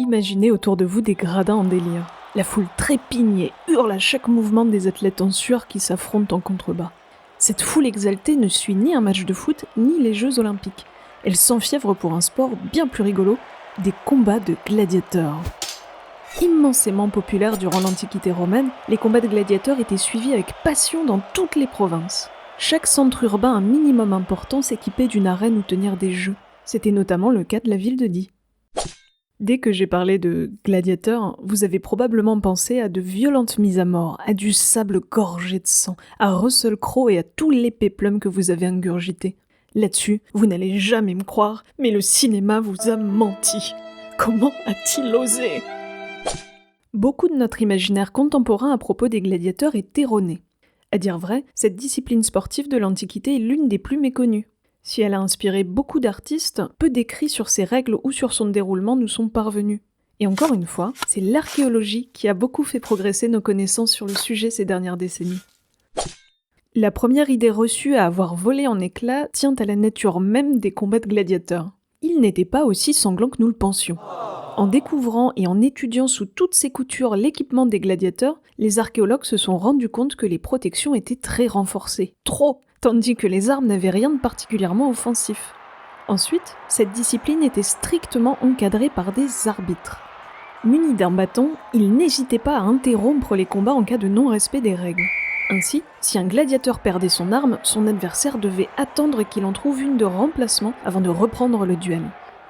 Imaginez autour de vous des gradins en délire. La foule trépigne et hurle à chaque mouvement des athlètes en sueur qui s'affrontent en contrebas. Cette foule exaltée ne suit ni un match de foot, ni les Jeux Olympiques. Elle s'enfièvre pour un sport bien plus rigolo, des combats de gladiateurs. Immensément populaires durant l'Antiquité romaine, les combats de gladiateurs étaient suivis avec passion dans toutes les provinces. Chaque centre urbain un minimum important s'équipait d'une arène où tenir des jeux. C'était notamment le cas de la ville de Die. Dès que j'ai parlé de gladiateurs, vous avez probablement pensé à de violentes mises à mort, à du sable gorgé de sang, à Russell Crowe et à tous les péplums que vous avez ingurgités. Là-dessus, vous n'allez jamais me croire, mais le cinéma vous a menti. Comment a-t-il osé ? Beaucoup de notre imaginaire contemporain à propos des gladiateurs est erroné. À dire vrai, cette discipline sportive de l'Antiquité est l'une des plus méconnues. Si elle a inspiré beaucoup d'artistes, peu d'écrits sur ses règles ou sur son déroulement nous sont parvenus. Et encore une fois, c'est l'archéologie qui a beaucoup fait progresser nos connaissances sur le sujet ces dernières décennies. La première idée reçue à avoir volé en éclats tient à la nature même des combats de gladiateurs. Ils n'étaient pas aussi sanglants que nous le pensions. En découvrant et en étudiant sous toutes ses coutures l'équipement des gladiateurs, les archéologues se sont rendus compte que les protections étaient très renforcées. Trop, tandis que les armes n'avaient rien de particulièrement offensif. Ensuite, cette discipline était strictement encadrée par des arbitres. Munis d'un bâton, ils n'hésitaient pas à interrompre les combats en cas de non-respect des règles. Ainsi, si un gladiateur perdait son arme, son adversaire devait attendre qu'il en trouve une de remplacement avant de reprendre le duel.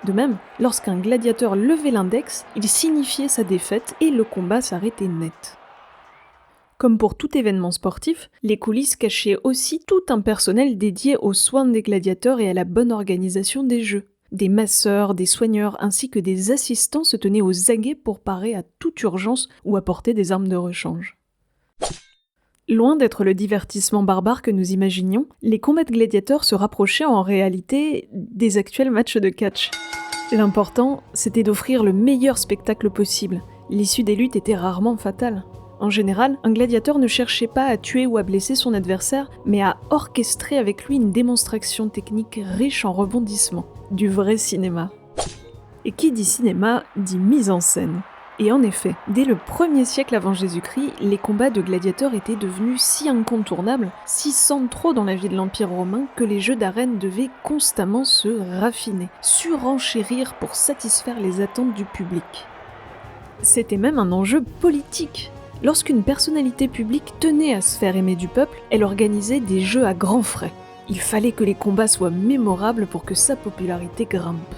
De même, lorsqu'un gladiateur levait l'index, il signifiait sa défaite et le combat s'arrêtait net. Comme pour tout événement sportif, les coulisses cachaient aussi tout un personnel dédié aux soins des gladiateurs et à la bonne organisation des jeux. Des masseurs, des soigneurs ainsi que des assistants se tenaient aux aguets pour parer à toute urgence ou apporter des armes de rechange. Loin d'être le divertissement barbare que nous imaginions, les combats de gladiateurs se rapprochaient en réalité des actuels matchs de catch. L'important, c'était d'offrir le meilleur spectacle possible. L'issue des luttes était rarement fatale. En général, un gladiateur ne cherchait pas à tuer ou à blesser son adversaire, mais à orchestrer avec lui une démonstration technique riche en rebondissements. Du vrai cinéma. Et qui dit cinéma, dit mise en scène. Et en effet, dès le 1er siècle avant Jésus-Christ, les combats de gladiateurs étaient devenus si incontournables, si centraux dans la vie de l'Empire romain, que les jeux d'arène devaient constamment se raffiner, surenchérir pour satisfaire les attentes du public. C'était même un enjeu politique. Lorsqu'une personnalité publique tenait à se faire aimer du peuple, elle organisait des jeux à grands frais. Il fallait que les combats soient mémorables pour que sa popularité grimpe.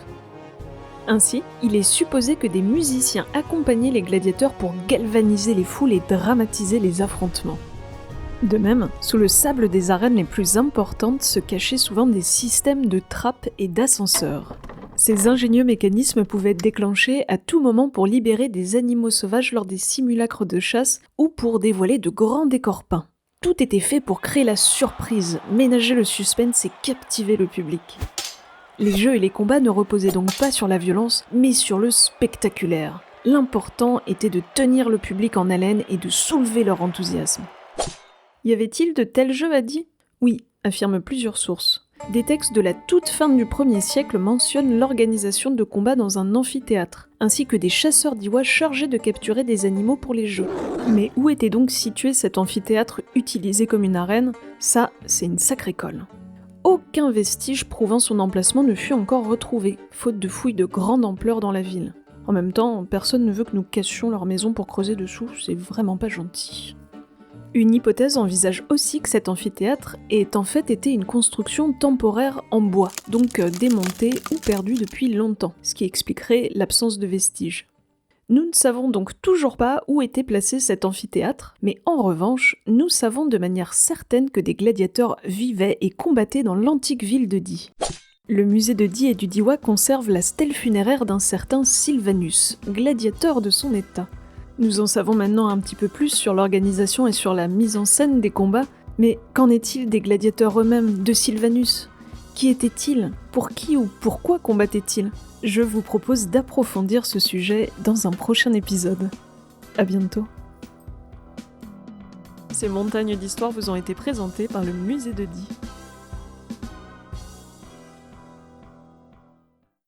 Ainsi, il est supposé que des musiciens accompagnaient les gladiateurs pour galvaniser les foules et dramatiser les affrontements. De même, sous le sable des arènes les plus importantes se cachaient souvent des systèmes de trappes et d'ascenseurs. Ces ingénieux mécanismes pouvaient être déclenchés à tout moment pour libérer des animaux sauvages lors des simulacres de chasse ou pour dévoiler de grands décors peints. Tout était fait pour créer la surprise, ménager le suspense et captiver le public. Les jeux et les combats ne reposaient donc pas sur la violence, mais sur le spectaculaire. L'important était de tenir le public en haleine et de soulever leur enthousiasme. Y avait-il de tels jeux à Die ? Oui, affirment plusieurs sources. Des textes de la toute fin du 1er siècle mentionnent l'organisation de combats dans un amphithéâtre, ainsi que des chasseurs diois chargés de capturer des animaux pour les jeux. Mais où était donc situé cet amphithéâtre utilisé comme une arène ? Ça, c'est une sacrée colle. Aucun vestige prouvant son emplacement ne fut encore retrouvé, faute de fouilles de grande ampleur dans la ville. En même temps, personne ne veut que nous cassions leur maison pour creuser dessous, c'est vraiment pas gentil. Une hypothèse envisage aussi que cet amphithéâtre ait en fait été une construction temporaire en bois, donc démontée ou perdue depuis longtemps, ce qui expliquerait l'absence de vestiges. Nous ne savons donc toujours pas où était placé cet amphithéâtre, mais en revanche, nous savons de manière certaine que des gladiateurs vivaient et combattaient dans l'antique ville de Die. Le musée de Die et du Diois conserve la stèle funéraire d'un certain Sylvanus, gladiateur de son état. Nous en savons maintenant un petit peu plus sur l'organisation et sur la mise en scène des combats, mais qu'en est-il des gladiateurs eux-mêmes, de Sylvanus ? Qui était-il ? Pour qui ou pourquoi combattait-il ? Je vous propose d'approfondir ce sujet dans un prochain épisode. À bientôt. Ces montagnes d'histoire vous ont été présentées par le musée de Die.